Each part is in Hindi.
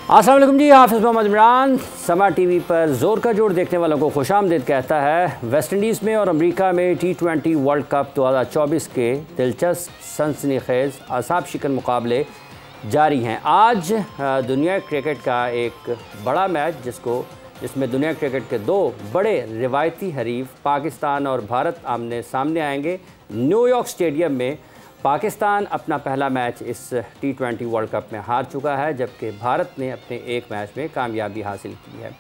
अस्सलाम वालेकुम जी, हाफिज़ मोहम्मद इमरान। समा टीवी पर ज़ोर का जोर देखने वालों को खुशामदीद कहता है। वेस्ट इंडीज़ में और अमेरिका में T20 वर्ल्ड कप 2024 के दिलचस्प सनसनीखेज़ आसाब शिकन मुकाबले जारी हैं। आज दुनिया क्रिकेट का एक बड़ा मैच जिसमें दुनिया क्रिकेट के दो बड़े रिवायती हरीफ पाकिस्तान और भारत आमने सामने आएंगे। न्यूयॉर्क स्टेडियम में पाकिस्तान अपना पहला मैच इस T20 वर्ल्ड कप में हार चुका है, जबकि भारत ने अपने एक मैच में कामयाबी हासिल की है।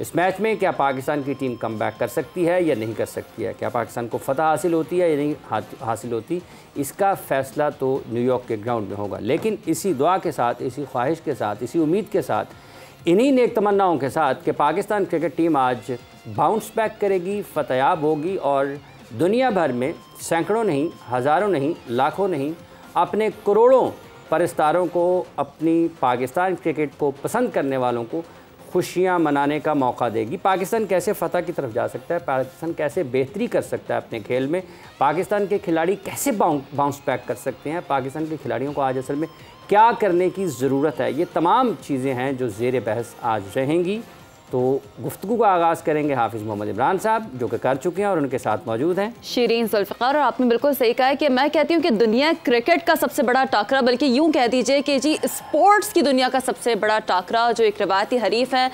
इस मैच में क्या पाकिस्तान की टीम कमबैक कर सकती है या नहीं कर सकती है, क्या पाकिस्तान को फतह हासिल होती है या नहीं हासिल होती, इसका फ़ैसला तो न्यूयॉर्क के ग्राउंड में होगा। लेकिन इसी दुआ के साथ, इसी ख्वाहिश के साथ, इसी उम्मीद के साथ, इन्हीं नेक तमन्नाओं के साथ कि पाकिस्तान क्रिकेट टीम आज बाउंस बैक करेगी, फतयाब होगी और दुनिया भर में सैकड़ों नहीं, हज़ारों नहीं, लाखों नहीं, अपने करोड़ों परस्तारों को, अपनी पाकिस्तान क्रिकेट को पसंद करने वालों को खुशियां मनाने का मौका देगी। पाकिस्तान कैसे फ़तह की तरफ जा सकता है, पाकिस्तान कैसे बेहतरी कर सकता है अपने खेल में, पाकिस्तान के खिलाड़ी कैसे बाउंस बैक कर सकते हैं, पाकिस्तान के खिलाड़ियों को आज असल में क्या करने की ज़रूरत है, ये तमाम चीज़ें हैं जो ज़ेर बहस आज रहेंगी। तो गुफ्तगू का आगाज़ करेंगे हाफिज़ मोहम्मद इमरान साहब, जो कि कर चुके हैं और उनके साथ मौजूद हैं शीरीन जुल्फ़िकार। और आपने बिल्कुल सही कहा है कि मैं कहती हूँ कि दुनिया क्रिकेट का सबसे बड़ा टाकरा, बल्कि यूँ कह दीजिए कि जी स्पोर्ट्स की दुनिया का सबसे बड़ा टाकरा, जो एक रवायती हरीफ है।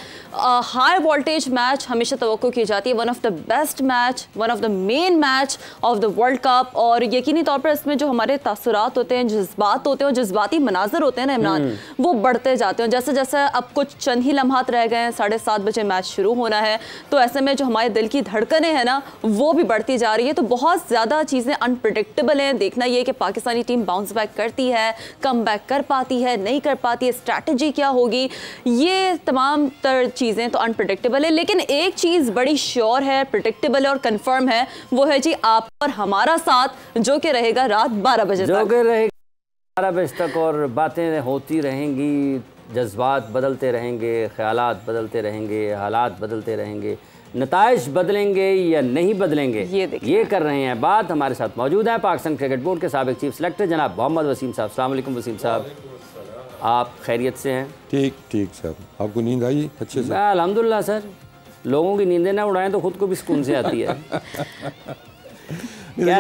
हाई वोल्टेज मैच हमेशा तवक्को की जाती है, one of the best match, one of the main match of the world cup. और यकीनी तौर पर इसमें जो हमारे तासुरात होते हैं, जज्बात होते हैं, जज्बाती मनाजर होते हैं ना इमरान, वो बढ़ते जाते हैं। जैसे जैसे अब कुछ चंद ही लम्हात रह गए हैं, 7:30 बजे मैच शुरू होना है, तो ऐसे में जो हमारे दिल की धड़कनें हैं ना, वो भी बढ़ती जा रही है। तो बहुत ज़्यादा चीज़ें अनप्रेडिक्टेबल हैं। देखना ये कि पाकिस्तानी टीम बाउंस बैक करती है, कम बैक कर पाती है, नहीं कर पाती है, स्ट्रैटेजी क्या होगी, ये तमाम तर चीज़ें तो अनप्रेडिक्टेबल है। लेकिन एक चीज़ बड़ी श्योर है, प्रेडिक्टेबल है और कन्फर्म है, वो है जी आप और हमारा साथ, जो कि रहेगा रात 12 बजे तक, 12 बजे तक, और बातें होती रहेंगी, जज्बात बदलते रहेंगे, ख़यालात बदलते रहेंगे, हालात बदलते रहेंगे, नताइज बदलेंगे या नहीं बदलेंगे, ये कर रहे हैं बात। हमारे साथ मौजूद हैं पाकिस्तान क्रिकेट बोर्ड के साबिक़ चीफ सेलेक्टर जनाब मोहम्मद वसीम साहब। अस्सलाम वालेकुम वसीम साहब, आप खैरियत से हैं? ठीक ठीक सर, आपको नींद आई अच्छे से? अल्हम्दुलिल्लाह सर, लोगों की नींदें ना उड़ाएं तो ख़ुद को भी सुकून से आती है।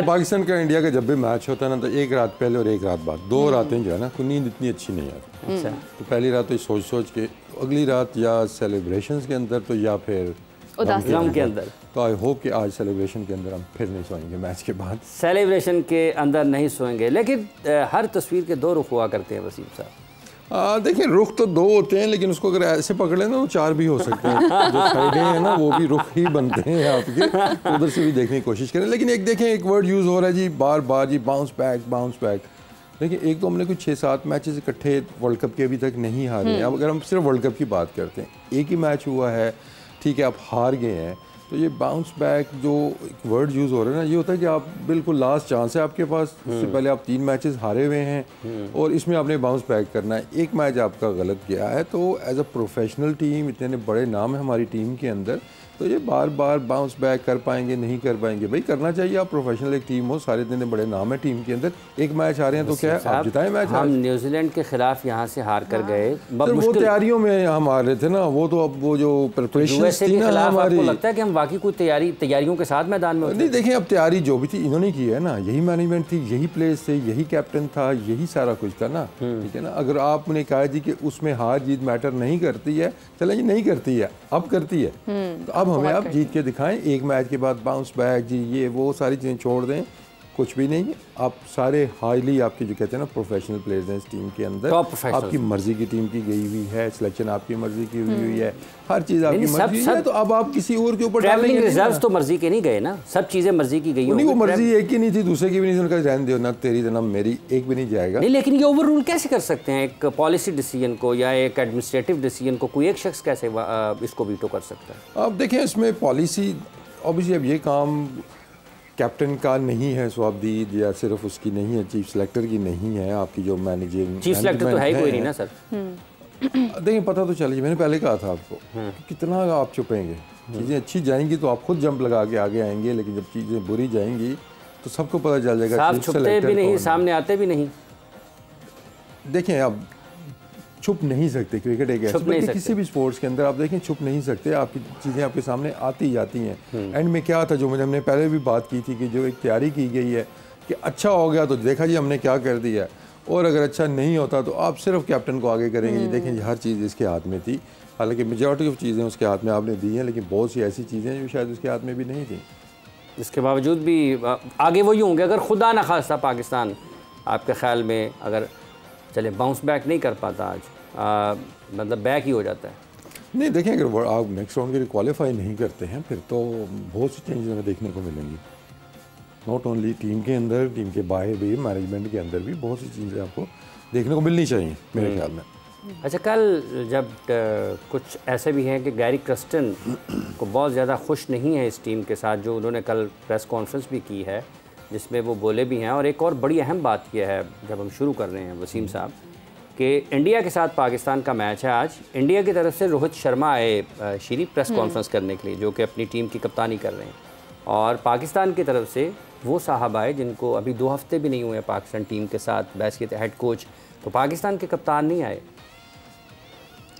पाकिस्तान का इंडिया का जब भी मैच होता है ना, तो एक रात पहले और एक रात बाद, 2 रातें जो है ना, कोई नींद इतनी अच्छी नहीं आती। अच्छा। तो पहली रात तो सोच सोच के, अगली रात या सेलिब्रेशंस के अंदर तो या फिर गम के अंदर। तो आई होप कि आज सेलिब्रेशन के अंदर हम फिर नहीं सोएंगे, मैच के बाद सेलिब्रेशन के अंदर नहीं सोएंगे। लेकिन हर तस्वीर के 2 रुख हुआ करते हैं वसीम साहब। देखिए, रुख तो 2 होते हैं, लेकिन उसको अगर ऐसे पकड़े ना, वो 4 भी हो सकते हैं। जो साइडें हैं ना, वो भी रुख ही बनते हैं आपके, तो उधर से भी देखने की कोशिश करें। लेकिन एक देखें, एक वर्ड यूज़ हो रहा है जी बार बार जी, बाउंस बैक, बाउंस बैक। देखिए, एक तो हमने कुछ 6-7 मैचेस इकट्ठे वर्ल्ड कप के अभी तक नहीं हारे हैं। अब अगर हम सिर्फ वर्ल्ड कप की बात करते हैं, एक ही मैच हुआ है, ठीक है, आप हार गए हैं, तो ये बाउंस बैक जो एक वर्ड यूज़ हो रहा है ना, ये होता है कि आप बिल्कुल लास्ट चांस है आपके पास, उससे पहले आप 3 मैचेस हारे हुए हैं और इसमें आपने बाउंस बैक करना है। एक मैच आपका गलत गया है, तो एज अ प्रोफेशनल टीम, इतने बड़े नाम है हमारी टीम के अंदर, तो ये बार बार बाउंस बैक कर पाएंगे नहीं कर पाएंगे? भाई करना चाहिए, आप प्रोफेशनल एक टीम हो, सारे इतने बड़े नाम है टीम के अंदर, एक मैच हारे हैं तो क्या है, आप जिताएं मैच। हम न्यूजीलैंड के खिलाफ यहाँ से हार कर गए, वो तैयारियों में हम हार रहे थे ना, वो तो अब वो जो प्रिपरेशन थी ना हमारी, आपको लगता है कि हम वाकई कोई तैयारियों के साथ मैदान में नहीं? देखें, अब तैयारी जो भी थी इन्होंने की है ना, यही मैनेजमेंट थी, यही प्लेयर्स थे, यही कैप्टन था, यही सारा कुछ था ना, ठीक है ना। अगर आपने कहा जी कि उसमें हार जीत मैटर नहीं करती है, चलें जी नहीं करती है, अब करती है, तो अब हमें आप जीत के दिखाएं। एक मैच के बाद बाउंस बैक जी, ये वो सारी चीज़ें छोड़ दें, कुछ भी नहीं। आप सारे हाईली आपके जो कहते हैं ना प्रोफेशनल प्लेयर्स हैं इस टीम के अंदर, आपकी मर्जी की टीम की गई हुई है, सिलेक्शन आपकी मर्जी की हुई है, हर चीज़ आपकी मर्जी है, तो अब आप किसी और के ऊपर ट्रैवलिंग रिजर्व्स तो मर्जी के नहीं गए ना, सब चीज़ें मर्जी की गई। नहीं, वो मर्जी एक ही नहीं थी, दूसरे की भी नहीं थी, उनका रहने दो ना, तेरी ना मेरी, एक भी नहीं जाएगा। नहीं, लेकिन ये ओवर रूल कैसे कर सकते हैं एक पॉलिसी डिसीजन को या एक एडमिनिस्ट्रेटिव डिसीजन को? कोई एक शख्स कैसे इसको वीटो कर सकता है? अब देखें, इसमें पॉलिसी ऑब्वियसली अब ये काम कैप्टन का नहीं है, स्वाबदीद या सिर्फ उसकी नहीं है, चीफ सेलेक्टर की नहीं है, आपकी जो मैनेजिंग चीफ सेलेक्टर तो है कोई नहीं ना सर। देखिए, पता तो चलिए, मैंने पहले कहा था आपको, कितना आप छुपेंगे, चीज़ें अच्छी जाएंगी तो आप खुद जंप लगा के आगे आएंगे, लेकिन जब चीज़ें बुरी जाएंगी तो सबको पता चल जाएगा। छुपते भी नहीं, सामने आते भी नहीं। देखें, अब छुप नहीं सकते। क्रिकेट एक ऐसा किसी भी स्पोर्ट्स के अंदर आप देखें छुप नहीं सकते, आपकी चीज़ें आपके सामने आती जाती हैं। एंड में क्या था जो हमने पहले भी बात की थी कि जो एक तैयारी की गई है कि अच्छा हो गया तो देखा जी हमने क्या कर दिया, और अगर अच्छा नहीं होता तो आप सिर्फ कैप्टन को आगे करेंगे जी देखें जी हर चीज़ इसके हाथ में थी। हालांकि मेजॉरिटी ऑफ चीज़ें उसके हाथ में आपने दी हैं, लेकिन बहुत सी ऐसी चीज़ें जो शायद उसके हाथ में भी नहीं थी। इसके बावजूद भी आगे वही होंगे अगर खुदा न खास्ता पाकिस्तान आपके ख्याल में अगर चले बाउंस बैक नहीं कर पाता आज, मतलब बैक ही हो जाता है? नहीं देखें, अगर आप नेक्स्ट राउंड के लिए क्वालिफाई नहीं करते हैं फिर तो बहुत सी चेंजेस हमें देखने को मिलेंगी। नॉट ओनली टीम के अंदर, टीम के बाहर भी, मैनेजमेंट के अंदर भी बहुत सी चीज़ें आपको देखने को मिलनी चाहिए मेरे ख्याल में। अच्छा, कल जब कुछ ऐसे भी हैं कि गैरी क्रस्टन को बहुत ज़्यादा खुश नहीं है इस टीम के साथ, जो उन्होंने कल प्रेस कॉन्फ्रेंस भी की है जिसमें वो बोले भी हैं, और एक और बड़ी अहम बात यह है जब हम शुरू कर रहे हैं वसीम साहब कि इंडिया के साथ पाकिस्तान का मैच है आज। इंडिया की तरफ से रोहित शर्मा आए शीरी प्रेस कॉन्फ्रेंस करने के लिए, जो कि अपनी टीम की कप्तानी कर रहे हैं, और पाकिस्तान की तरफ से वो साहब आए जिनको अभी 2 हफ्ते भी नहीं हुए पाकिस्तान टीम के साथ, बैस्किट हेड कोच, तो पाकिस्तान के कप्तान नहीं आए।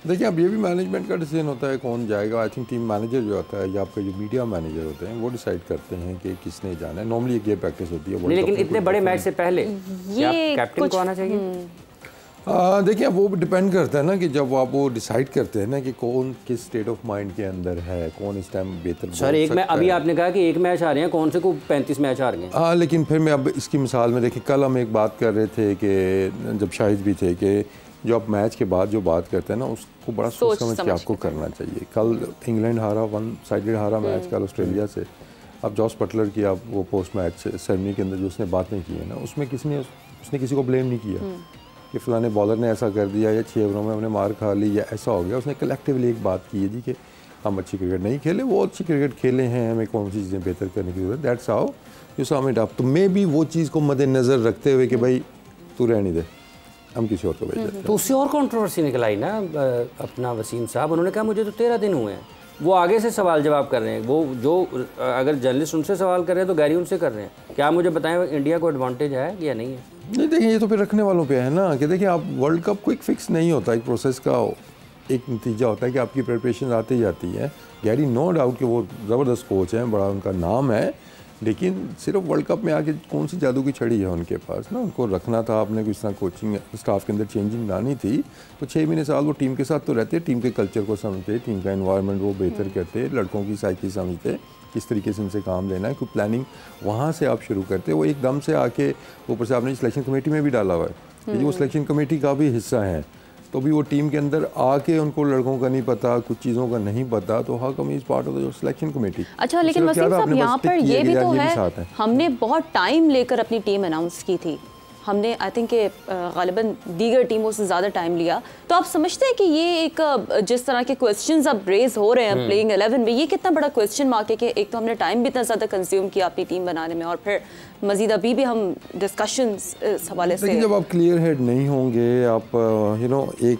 देखिए अब ये भी मैनेजमेंट का डिसीजन होता है कौन जाएगा। आई थिंक टीम मैनेजर जो होता है या आपका जो मीडिया मैनेजर होते हैं वो डिसाइड करते हैं कि किसने जाना है। नॉर्मली एक ये प्रैक्टिस होती है। लेकिन इतने बड़े मैच से पहले ये कैप्टन को आना चाहिए। देखिए वो डिपेंड करता है ना कि जब आप वो डिसाइड करते हैं ना कि कौन किस स्टेट ऑफ माइंड के अंदर है, कौन इस टाइम बेहतर सर एक मैच अभी आपने कहा कि एक मैच आ रहे हैं, कौन से को 35 मैच आ रहे हैं। हाँ लेकिन फिर मैं अब इसकी मिसाल में देखिए कल हम एक बात कर रहे थे कि जब शाहिद भी थे कि जो आप मैच के बाद जो बात करते हैं ना उसको बड़ा सोच समझ के आपको करना चाहिए। कल इंग्लैंड हारा, 1 साइडेड हारा मैच कल ऑस्ट्रेलिया से। अब जॉस बटलर की आप वो पोस्ट मैच सेरेमनी के अंदर जो उसने बातें की है ना उसमें उसने किसी को ब्लेम नहीं किया कि फ़लाने बॉलर ने ऐसा कर दिया या 6 ओवरों में हमने मार खा ली या ऐसा हो गया। उसने कलेक्टिवली एक बात की है जी कि हम अच्छी क्रिकेट नहीं खेले, वो अच्छी क्रिकेट खेले हैं, हमें कौन सी चीज़ें बेहतर करने की ज़रूरत। That's how you sum it up. तो मे भी वो चीज़ को मद्देनज़र रखते हुए कि भाई तू रहने दे, हम किसी और को भेज देते हैं। तो उससे और कंट्रोवर्सी निकल आई ना अपना वसीम साहब, उन्होंने कहा मुझे तो 13 दिन हुए हैं। वो आगे से सवाल जवाब कर रहे हैं, वो जो अगर जर्नलिस्ट उनसे सवाल कर रहे हैं तो गैरी उनसे कर रहे हैं। क्या मुझे बताएं इंडिया को एडवांटेज है या नहीं है? नहीं देखिए ये तो फिर रखने वालों पे है ना कि देखिए आप वर्ल्ड कप क्विक फिक्स नहीं होता, एक प्रोसेस का एक नतीजा होता है कि आपकी प्रिपरेशन आती जाती है। गैरी नो डाउट कि वो ज़बरदस्त कोच हैं, बड़ा उनका नाम है, लेकिन सिर्फ वर्ल्ड कप में आके कौन सी जादू की छड़ी है उनके पास ना। उनको रखना था, आपने किस तरह कोचिंग स्टाफ के अंदर चेंजिंग लानी थी तो 6 महीने साल वो टीम के साथ तो रहते, टीम के कल्चर को समझते, टीम का एनवायरनमेंट वो बेहतर करते, लड़कों की साइकी समझते, किस तरीके से उनसे काम लेना है, कोई प्लानिंग वहाँ से आप शुरू करते। वो एकदम से आके ऊपर से आपने सिलेक्शन कमेटी में भी डाला हुआ है, वो सिलेक्शन कमेटी का भी हिस्सा है, तो भी वो टीम के अंदर आके उनको लड़कों का नहीं पता, कुछ चीज़ों का नहीं पता, तो how come is part of the selection committee. अच्छा लेकिन वसीम साहब यहाँ पर ये भी तो है, हमने बहुत टाइम लेकर अपनी टीम अनाउंस की थी, हमने आई थिंक ग़ालिबन दीगर टीमों से ज़्यादा टाइम लिया। तो आप समझते हैं कि ये एक जिस तरह के क्वेश्चंस अब रेज हो रहे हैं प्लेइंग 11 में, ये कितना बड़ा क्वेश्चन मार्क है कि एक तो हमने टाइम भी इतना ज़्यादा कंज्यूम किया अपनी टीम बनाने में और फिर मज़ीद अभी भी हम डिस्कशंस इस हवाले से। जब आप क्लियर हेड नहीं होंगे, आप एक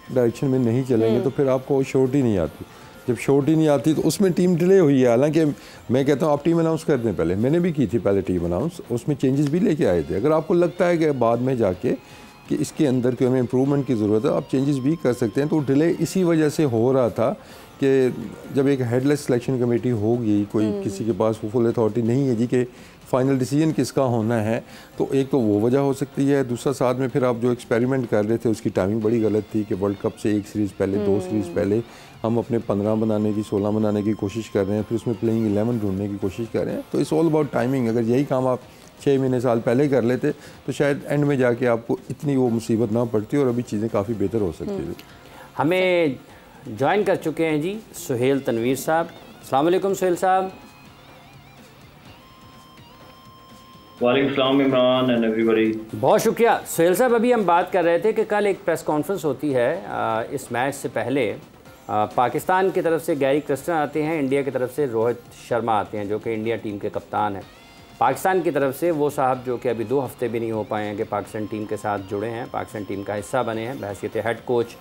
डायरेक्शन में नहीं चलेंगे तो फिर आपको श्योरिटी नहीं आती। जब श्योरिटी नहीं आती तो उसमें टीम डिले हुई है। हालांकि मैं कहता हूँ आप टीम अनाउंस कर दें, पहले मैंने भी की थी पहले टीम अनाउंस, उसमें चेंजेस भी लेके आए थे। अगर आपको लगता है कि बाद में जाके कि इसके अंदर कोई हमें इम्प्रूवमेंट की ज़रूरत है, आप चेंजेस भी कर सकते हैं। तो डिले इसी वजह से हो रहा था कि जब एक हेडलेस सिलेक्शन कमेटी होगी, कोई किसी के पास फुल अथॉरिटी नहीं है जी कि फाइनल डिसीजन किसका होना है, तो एक तो वो वजह हो सकती है। दूसरा साथ में फिर आप जो एक्सपेरिमेंट कर रहे थे उसकी टाइमिंग बड़ी गलत थी कि वर्ल्ड कप से 1 सीरीज़ पहले 2 सीरीज़ पहले हम अपने 15 बनाने की 16 बनाने की कोशिश कर रहे हैं, फिर उसमें प्लेइंग 11 ढूंढने की कोशिश कर रहे हैं। तो इट्स ऑल अबाउट टाइमिंग। अगर यही काम आप 6 महीने साल पहले कर लेते तो शायद एंड में जाके आपको इतनी वो मुसीबत ना पड़ती और अभी चीज़ें काफ़ी बेहतर हो सकती थी। हमें ज्वाइन कर चुके हैं जी सुहेल तनवीर साहब। अस्सलाम वालेकुम सुहेल साहब। वालेकुम सलाम इमरान एंड एवरीबॉडी। बहुत शुक्रिया सुहेल साहब। अभी हम बात कर रहे थे कि कल एक प्रेस कॉन्फ्रेंस होती है इस मैच से पहले। पाकिस्तान की तरफ से गैरी क्रस्टन आते हैं, इंडिया की तरफ से रोहित शर्मा आते हैं जो कि इंडिया टीम के कप्तान हैं। पाकिस्तान की तरफ से वो साहब जो कि अभी 2 हफ्ते भी नहीं हो पाए हैं कि पाकिस्तान टीम के साथ जुड़े हैं, पाकिस्तान टीम का हिस्सा बने हैं बहैसियत हेड कोच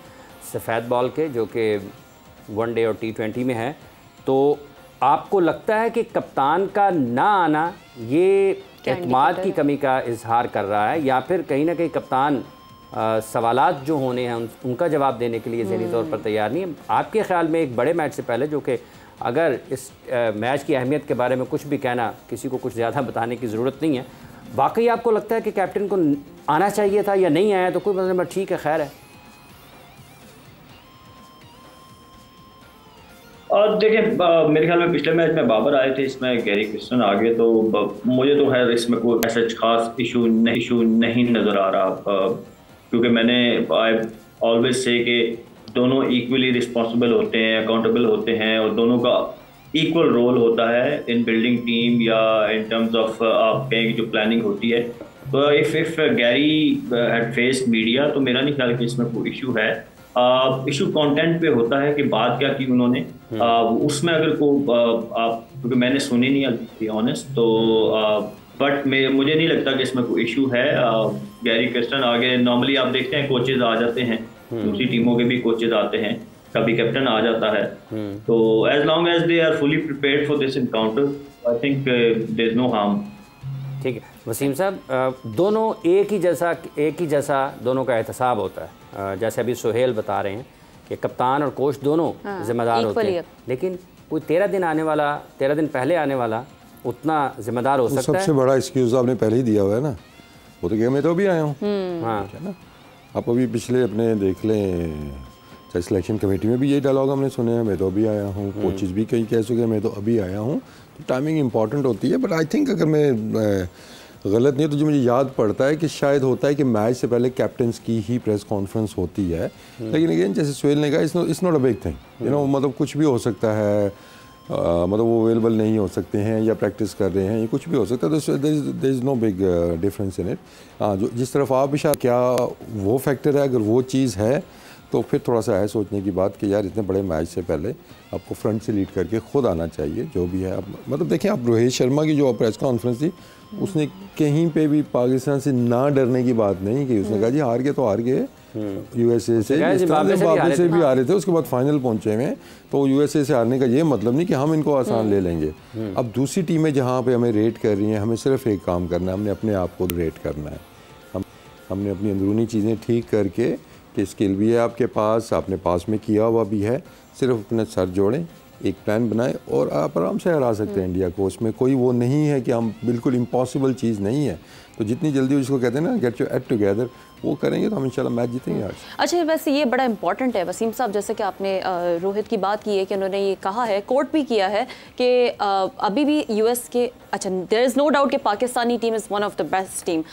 सफ़ेद बॉल के, जो कि वनडे और T20 में है। तो आपको लगता है कि कप्तान का ना आना ये एतमाद की कमी का इजहार कर रहा है, या फिर कहीं ना कहीं कप्तान सवालात जो होने हैं उनका जवाब देने के लिए ज़हनी तौर पर तैयार नहीं है। आपके ख्याल में एक बड़े मैच से पहले, जो कि अगर इस मैच की अहमियत के बारे में कुछ भी कहना किसी को कुछ ज़्यादा बताने की ज़रूरत नहीं है, वाकई आपको लगता है कि कैप्टन को आना चाहिए था या नहीं आया तो कोई मतलब ठीक है, खैर है? और देखिए, मेरे ख्याल में पिछले मैच में बाबर आए थे, इसमें गैरी क्रिस्टन आ गए, तो मुझे तो खैर इसमें कोई ऐसा खास इशू नहीं नज़र आ रहा, क्योंकि मैंने आई ऑलवेज से कि दोनों इक्वली रिस्पॉन्सिबल होते हैं, अकाउंटेबल होते हैं, और दोनों का इक्वल रोल होता है इन बिल्डिंग टीम या इन टर्म्स ऑफ आप कहें जो प्लानिंग होती है। तो if Gary had faced media, तो मेरा नहीं ख्याल कि इसमें कोई इशू है। इशू कंटेंट पे होता है कि बात क्या की उन्होंने, उसमें अगर को आप, क्योंकि मैंने सुनी नहीं बी ऑनेस्ट, तो बट मुझे नहीं लगता कि इसमें कोई इशू है। गैरी क्रिस्टन आगे, नॉर्मली आप देखते हैं कोचेज आ जाते हैं, दूसरी टीमों के भी कोचेज आते हैं, कभी कैप्टन आ जाता है, तो as long as they are fully prepared for this encounter, I think there is no harm. ठीक है वसीम साहब, दोनों एक ही जैसा दोनों का एहतसाब होता है। जैसे अभी सुहेल बता रहे हैं कि कप्तान और कोच दोनों जिम्मेदार होते हैं, लेकिन कोई 13 दिन पहले आने वाला उतना जिम्मेदार हो सकता है। सबसे बड़ा एक्सक्यूज आपने पहले ही दिया हुआ है ना, वो तो क्या मैं तो अभी आया हूँ। हाँ है ना, आप अभी पिछले अपने देख लें, चाहे सिलेक्शन कमेटी में भी ये डायलॉग हमने सुने हैं, मैं तो अभी आया हूँ, कोचेज भी कहीं कह चुके हैं मैं तो अभी आया हूँ। तो टाइमिंग इंपॉर्टेंट होती है, बट आई थिंक अगर मैं गलत नहीं है तो जो मुझे याद पड़ता है कि शायद होता है कि मैच से पहले कैप्टन्स की ही प्रेस कॉन्फ्रेंस होती है, लेकिन अगेन जैसे सुहेल ने कहा, it's not a big thing, you know, मतलब कुछ भी हो सकता है, मतलब वो अवेलेबल नहीं हो सकते हैं या प्रैक्टिस कर रहे हैं, ये कुछ भी हो सकता है, तो there is no big difference in it. हाँ, जो जिस तरफ आप इशारा, क्या वो फैक्टर है, अगर वो चीज़ है तो फिर थोड़ा सा है सोचने की बात कि यार इतने बड़े मैच से पहले आपको फ्रंट से लीड करके खुद आना चाहिए, जो भी है। मतलब देखें आप, रोहित शर्मा की जो प्रेस कॉन्फ्रेंस थी, उसने कहीं पे भी पाकिस्तान से ना डरने की बात नहीं की। उसने कहा जी हार गए तो हार गए, यूएसए से जिम्बाब्वे से भी हारे थे, उसके बाद फाइनल पहुंचे हुए, तो यूएसए से हारने का ये मतलब नहीं कि हम इनको आसान ले लेंगे। अब दूसरी टीमें जहाँ पे हमें रेट कर रही हैं, हमें सिर्फ एक काम करना है, हमने अपने आप को रेट करना है। हमने अपनी अंदरूनी चीज़ें ठीक करके, कि स्किल भी है आपके पास, आपने पास में किया हुआ भी है, सिर्फ अपने सर जोड़ें, एक प्लान बनाएं और आप आराम से हरा सकते हैं इंडिया को। उसमें कोई वो नहीं है कि हम, बिल्कुल इम्पॉसिबल चीज़ नहीं है। तो जितनी जल्दी उसको कहते हैं ना, गेट योर एक्ट टुगेदर, वो करेंगे तो हम इंशाल्लाह मैच जीतेंगे आज। अच्छा, वैसे ये बड़ा इंपॉर्टेंट है वसीम साहब, जैसे कि आपने रोहित की बात की है कि उन्होंने ये कहा है, कोर्ट भी किया है कि अभी भी यूएस के, अच्छा देयर इज़ नो डाउट कि Pakistani team is one of the best team,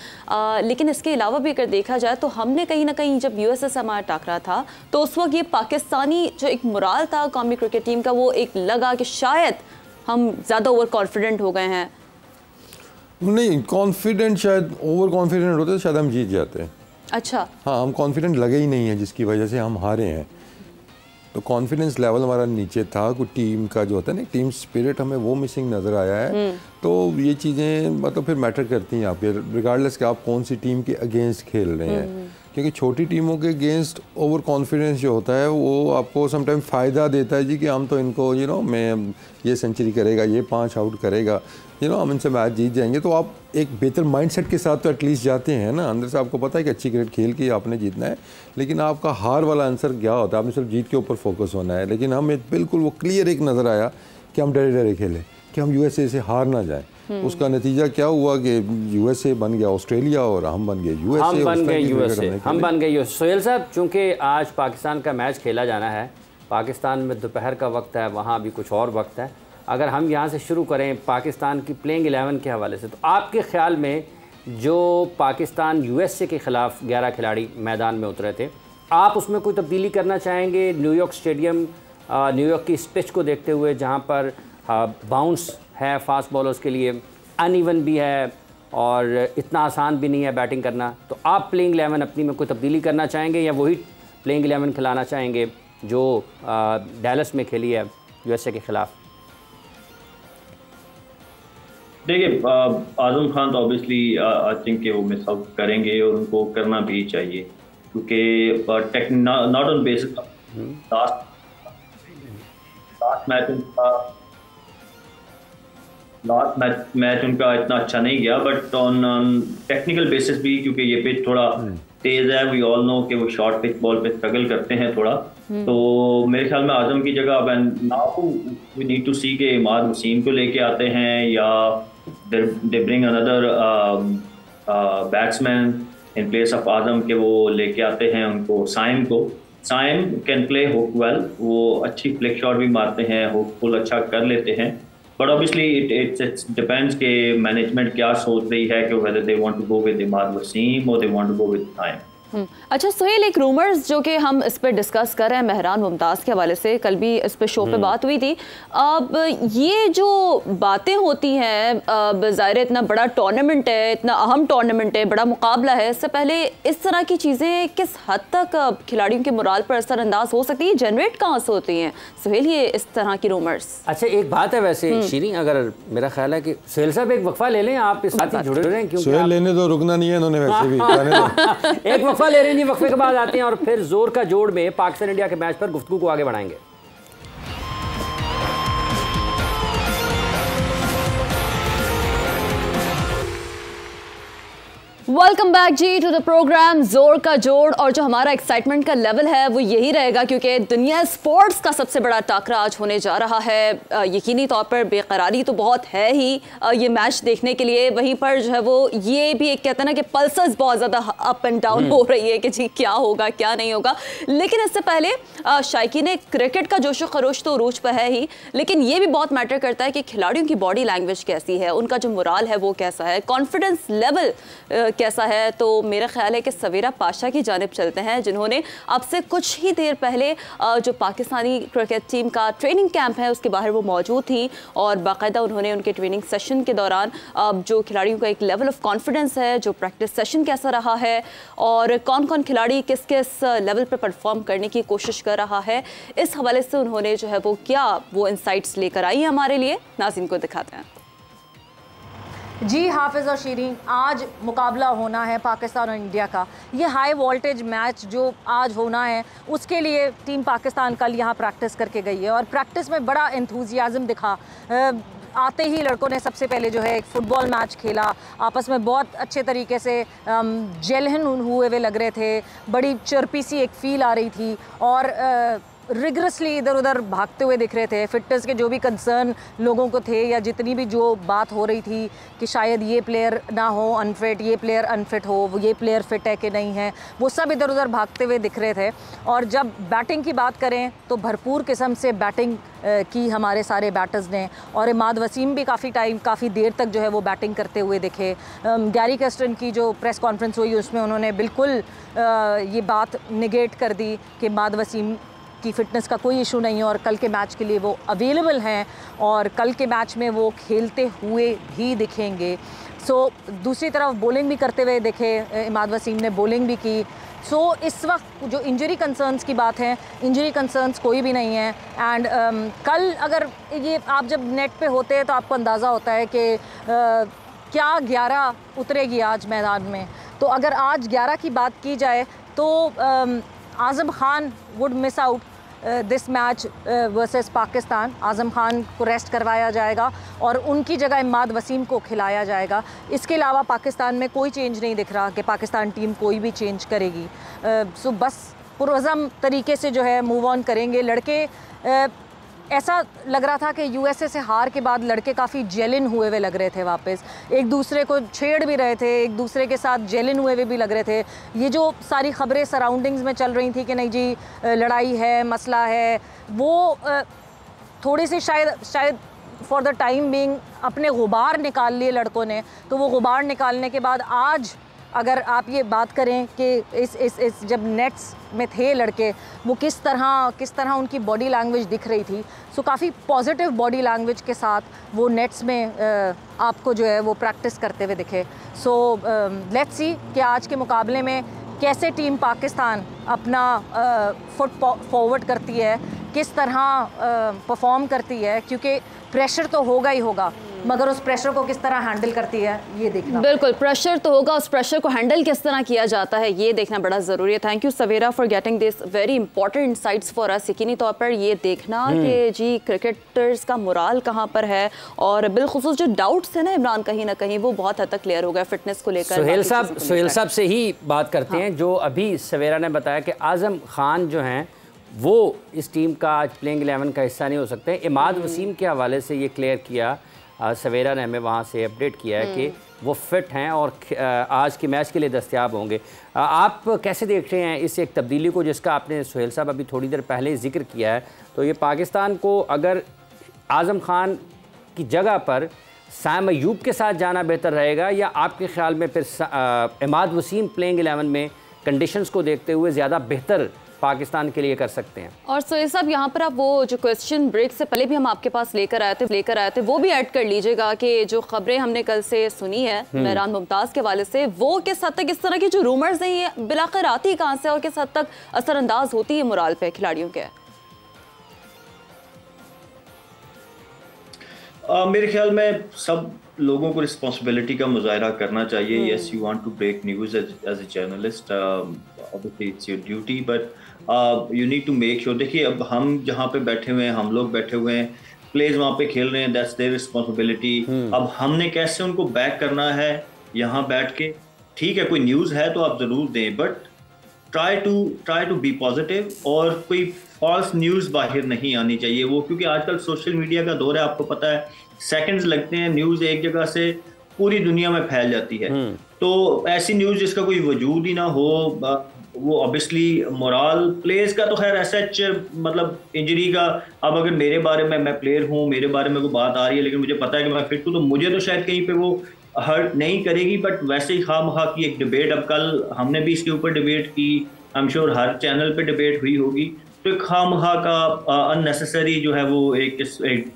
लेकिन इसके अलावा भी अगर देखा जाए तो हमने कहीं ना कहीं, जब यूएसए से हमारा टकरा था, तो उस वक्त ये पाकिस्तानी जो एक मोराल था कौमी क्रिकेट टीम का, वो एक लगा कि शायद हम ज़्यादा ओवर कॉन्फिडेंट हो गए हैं। नहीं, कॉन्फिडेंट, शायद ओवर कॉन्फिडेंट होते तो शायद हम जीत जाते हैं। अच्छा, हाँ, हम कॉन्फिडेंट लगे ही नहीं है, जिसकी वजह से हम हारे हैं। तो कॉन्फिडेंस लेवल हमारा नीचे था, कुछ टीम का जो होता है ना, टीम स्पिरिट, हमें वो मिसिंग नज़र आया है। तो ये चीज़ें मतलब फिर मैटर करती हैं आपके, रिगार्डलेस कि आप कौन सी टीम के अगेंस्ट खेल रहे हैं, क्योंकि छोटी टीमों के अगेंस्ट ओवर कॉन्फिडेंस जो होता है वो आपको समटाइम फ़ायदा देता है जी, कि हम तो इनको, यू नो, मैं ये सेंचुरी करेगा, ये 5 आउट करेगा, यू नो, हम इनसे मैच जीत जाएंगे। तो आप एक बेहतर माइंडसेट के साथ तो एटलीस्ट जाते हैं ना, अंदर से आपको पता है कि अच्छी क्रिकेट खेल के आपने जीतना है, लेकिन आपका हार वाला आंसर क्या होता है, आपने सिर्फ जीत के ऊपर फोकस होना है। लेकिन हमें बिल्कुल वो क्लियर एक नज़र आया कि हम डरे डरे खेले, कि हम यूएसए से हार ना जाए। उसका नतीजा क्या हुआ कि यूएसए बन गया ऑस्ट्रेलिया और हम बन गए यूएसए। हम बन गए यूएसए। सोहेल साहब, चूँकि आज पाकिस्तान का मैच खेला जाना है, पाकिस्तान में दोपहर का वक्त है, वहाँ भी कुछ और वक्त है, अगर हम यहाँ से शुरू करें पाकिस्तान की प्लेइंग 11 के हवाले से, तो आपके ख्याल में जो पाकिस्तान यूएसए के ख़िलाफ़ 11 खिलाड़ी मैदान में उतरे थे, आप उसमें कोई तब्दीली करना चाहेंगे? न्यूयॉर्क स्टेडियम, न्यूयॉर्क की इस पिच को देखते हुए, जहाँ पर बाउंस है फास्ट बॉलर्स के लिए, अनइवन भी है और इतना आसान भी नहीं है बैटिंग करना, तो आप प्लेइंग 11 अपनी में कोई तब्दीली करना चाहेंगे या वही प्लेइंग 11 खिलाना चाहेंगे जो डैलस में खेली है यूएसए के ख़िलाफ़? देखिए, आजम खान तो ऑब्वियसली आई थिंक कि वो मिस आउट करेंगे और उनको करना भी चाहिए, क्योंकि not on basis last match उनका इतना अच्छा नहीं गया, बट ऑन टेक्निकल बेसिस भी, क्योंकि ये पिच थोड़ा तेज़ है, वी ऑल नो कि वो शॉर्ट पिच बॉल पे स्ट्रगल करते हैं थोड़ा। तो मेरे ख्याल में आजम की जगह अब now we need to see के इमाद वसीम को लेके आते हैं या they bring another batsman in place of Azam के वो लेके आते हैं उनको साइम को। Saim can play hook well, वो अच्छी फ्लिक शॉट भी मारते हैं, हुक पुल अच्छा कर लेते हैं। बट ऑब्वियसली इट डिपेंड्स कि मैनेजमेंट क्या सोच रही है कि whether they want to go with Imad Wasim और they want to go with Saim. अच्छा सुहेल, एक रूमर्स जो कि हम इस पर डिस्कस कर रहे हैं मेहरान मुमताज़ के हवाले से, कल भी इस पे शो पे बात हुई थी। अब ये जो बातें होती हैं, अब ज़ाहिर इतना बड़ा टूर्नामेंट है, इतना अहम टूर्नामेंट है, बड़ा मुकाबला है, इससे पहले इस तरह की चीज़ें किस हद तक खिलाड़ियों के मोराल पर असरअंदाज हो सकती है, जनरेट कहाँ से होती हैं सुहेल ये इस तरह की रूमर्स? अच्छा एक बात है वैसे शीरीन, अगर मेरा ख्याल है कि सुहेल साहब एक वक्फा ले लें, आप इस साथ ही जुड़े रहें क्योंकि सुहेल लेने तो रुकना नहीं है इन्होंने वैसे भी। एक वक्फा ले रहे हैं, वक्फे के बाद आते हैं और फिर जोर का जोड़ में पाकिस्तान इंडिया के मैच पर गुफ्तगू को आगे बढ़ाएंगे। Welcome back ji to the program जोर का जोड़। और जो हमारा एक्साइटमेंट का लेवल है वो यही रहेगा क्योंकि दुनिया स्पोर्ट्स का सबसे बड़ा टाकरा आज होने जा रहा है। यकीनी तौर पर बेकरारी तो बहुत है ही ये मैच देखने के लिए, वहीं पर जो है वो ये भी एक कहते हैं ना कि पल्सेस बहुत ज़्यादा अप एंड डाउन हो रही है कि जी क्या होगा क्या नहीं होगा। लेकिन इससे पहले शायकीन क्रिकेट का जोशो खरोश तो उरूज पर है ही, लेकिन ये भी बहुत मैटर करता है कि खिलाड़ियों की बॉडी लैंग्वेज कैसी है, उनका जो मोराल है वो कैसा है, कॉन्फिडेंस लेवल कैसा है। तो मेरा ख्याल है कि सवेरा पाशा की जानिब चलते हैं, जिन्होंने अब से कुछ ही देर पहले जो पाकिस्तानी क्रिकेट टीम का ट्रेनिंग कैंप है उसके बाहर वो मौजूद थी और बाकायदा उन्होंने उनके ट्रेनिंग सेशन के दौरान जो खिलाड़ियों का एक लेवल ऑफ कॉन्फिडेंस है, जो प्रैक्टिस सेशन कैसा रहा है और कौन कौन खिलाड़ी किस किस लेवल पर परफॉर्म करने की कोशिश कर रहा है, इस हवाले से उन्होंने जो है वो क्या वो इंसाइट्स लेकर आई है हमारे लिए, नाज़रीन को दिखाते हैं। जी हाफिज़ और शीरीन, आज मुकाबला होना है पाकिस्तान और इंडिया का। ये हाई वोल्टेज मैच जो आज होना है उसके लिए टीम पाकिस्तान कल यहाँ प्रैक्टिस करके गई है और प्रैक्टिस में बड़ा एंथुजियाज़म दिखा। आते ही लड़कों ने सबसे पहले जो है एक फ़ुटबॉल मैच खेला, आपस में बहुत अच्छे तरीके से जेलहन हुए हुए लग रहे थे, बड़ी चर्पी सी एक फ़ील आ रही थी और रिगरसली इधर उधर भागते हुए दिख रहे थे। फिटनेस के जो भी कंसर्न लोगों को थे या जितनी भी जो बात हो रही थी कि शायद ये प्लेयर ना हो अनफिट, ये प्लेयर अनफिट हो, ये प्लेयर फिट है कि नहीं है, वो सब इधर उधर भागते हुए दिख रहे थे। और जब बैटिंग की बात करें तो भरपूर किस्म से बैटिंग की हमारे सारे बैटर्स ने और इमाद वसीम भी काफ़ी देर तक जो है वो बैटिंग करते हुए दिखे। गैरी कर्स्टन की जो प्रेस कॉन्फ्रेंस हुई उसमें उन्होंने बिल्कुल ये बात निगेट कर दी कि इमाद वसीम की फ़िटनेस का कोई इशू नहीं है और कल के मैच के लिए वो अवेलेबल हैं और कल के मैच में वो खेलते हुए भी दिखेंगे। दूसरी तरफ बॉलिंग भी करते हुए दिखे, इमाद वसीम ने बॉलिंग भी की। इस वक्त जो इंजरी कंसर्न्स की बात है, इंजरी कंसर्न्स कोई भी नहीं है। एंड कल अगर ये आप जब नेट पे होते हैं तो आपको अंदाज़ा होता है कि क्या 11 उतरेगी आज मैदान में। तो अगर आज 11 की बात की जाए तो Azam Khan would miss out this match versus Pakistan. Azam Khan को रेस्ट करवाया जाएगा और उनकी जगह इमाद वसीम को खिलाया जाएगा। इसके अलावा पाकिस्तान में कोई चेंज नहीं दिख रहा कि पाकिस्तान टीम कोई भी चेंज करेगी। बस पुरअज़म तरीके से जो है मूव ऑन करेंगे लड़के। ऐसा लग रहा था कि यूएसए से हार के बाद लड़के काफ़ी जेलिन हुए हुए लग रहे थे, वापस एक दूसरे को छेड़ भी रहे थे, एक दूसरे के साथ जेलिन हुए हुए भी लग रहे थे। ये जो सारी ख़बरें सराउंडिंग्स में चल रही थी कि नहीं जी लड़ाई है, मसला है, वो थोड़ी सी शायद फॉर द टाइम बीइंग अपने गुबार निकाल लिए लड़कों ने। तो वो गुबार निकालने के बाद आज अगर आप ये बात करें कि इस जब नेट्स में थे लड़के, वो किस तरह उनकी बॉडी लैंग्वेज दिख रही थी। काफ़ी पॉजिटिव बॉडी लैंग्वेज के साथ वो नेट्स में आपको जो है वो प्रैक्टिस करते हुए दिखे। लेट्स सी कि आज के मुकाबले में कैसे टीम पाकिस्तान अपना फुट फॉरवर्ड करती है, किस तरह परफॉर्म करती है, क्योंकि प्रेशर तो होगा ही होगा। मगर उस प्रेशर को किस तरह हैंडल करती है ये देखना। बिल्कुल, प्रेशर तो होगा, उस प्रेशर को हैंडल किस तरह किया जाता है ये देखना बड़ा ज़रूरी है। Thank you Savera for getting this very important insights for us. यकीनी तौर पर ये देखना कि जी क्रिकेटर्स का मोराल कहाँ पर है, और बिलखुसूस जो डाउट्स है ना इमरान कहीं ना कहीं वो बहुत हद तक क्लियर हो गया फिटनेस को लेकर। सुहेल साहब से ही बात करते हैं, जो अभी सवेरा ने बताया कि आज़म खान जो हैं वो इस टीम का आज प्लेइंग 11 का हिस्सा नहीं हो सकते। इमाद वसीम के हवाले से ये क्लियर किया, सवेरा ने हमें वहाँ से अपडेट किया है कि वो फिट हैं और आज के मैच के लिए दस्तयाब होंगे। आप कैसे देख रहे हैं इस एक तब्दीली को जिसका आपने सुहेल साहब अभी थोड़ी देर पहले जिक्र किया है? तो ये पाकिस्तान को अगर आज़म खान की जगह पर साम अयूब के साथ जाना बेहतर रहेगा, या आपके ख्याल में फिर इमाद वसीम प्लेइंग 11 में कंडीशंस को देखते हुए ज़्यादा बेहतर पाकिस्तान के लिए कर सकते हैं? और सोहेल साहब यहाँ पर आप वो जो क्वेश्चन ब्रेक से पहले भी हम आपके पास लेकर आए थे वो भी ऐड कर लीजिएगा कि जो खबरें हमने कल से सुनी है मेहरान मुमताज़ के वाले से, वो किस हद तक इस तरह की जो रूमर्स हैं ये बिलाखिर आती कहाँ से और किस हद तक असरअंदाज होती है मोराल पे खिलाड़ियों के? मेरे ख्याल में सब लोगों को रिस्पॉन्सिबिलिटी का मुजाहरा करना चाहिए। Yes, you want to break news as a journalist, obviously it's your duty, but you need to make sure. देखिए, अब हम जहाँ पे बैठे हुए हैं, हम लोग बैठे हुए हैं, प्लेयर्स वहाँ पे खेल रहे हैं, दैट्स देयर रिस्पॉन्सिबिलिटी। अब हमने कैसे उनको बैक करना है यहाँ बैठ के? ठीक है, कोई न्यूज़ है तो आप ज़रूर दें, but try to be positive, और कोई फॉल्स न्यूज़ बाहर नहीं आनी चाहिए वो, क्योंकि आजकल सोशल मीडिया का दौर है, आपको पता है, सेकंड्स लगते हैं, न्यूज़ एक जगह से पूरी दुनिया में फैल जाती है। तो ऐसी न्यूज़ जिसका कोई वजूद ही ना हो, वो ऑब्वियसली मोरल प्लेयर्स का तो खैर सच, मतलब इंजरी का, अब अगर मेरे बारे में, मैं प्लेयर हूँ, मेरे बारे में कोई बात आ रही है लेकिन मुझे पता है कि मैं फिट हूँ, तो मुझे तो शायद कहीं पे वो हर्ट नहीं करेगी, बट वैसे ही खामखा की एक डिबेट, अब कल हमने भी इसके ऊपर डिबेट की, I am sure her channel पे डिबेट हुई होगी, तो एक खामखा का अननेसेसरी जो है वो एक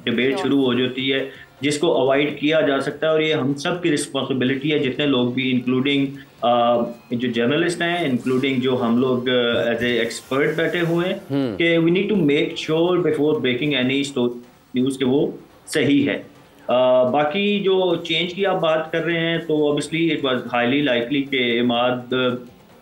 डिबेट शुरू हो जाती है जिसको अवॉइड किया जा सकता है। और ये हम सब की रिस्पॉन्सिबिलिटी है, जितने लोग भी, इंक्लूडिंग जो जर्नलिस्ट हैं, इंक्लूडिंग जो हम लोग एज ए एक्सपर्ट बैठे हुए हैं, कि we need to make sure before breaking any news के वो सही है। बाकी जो चेंज की आप बात कर रहे हैं, तो obviously it was highly likely कि इमाद,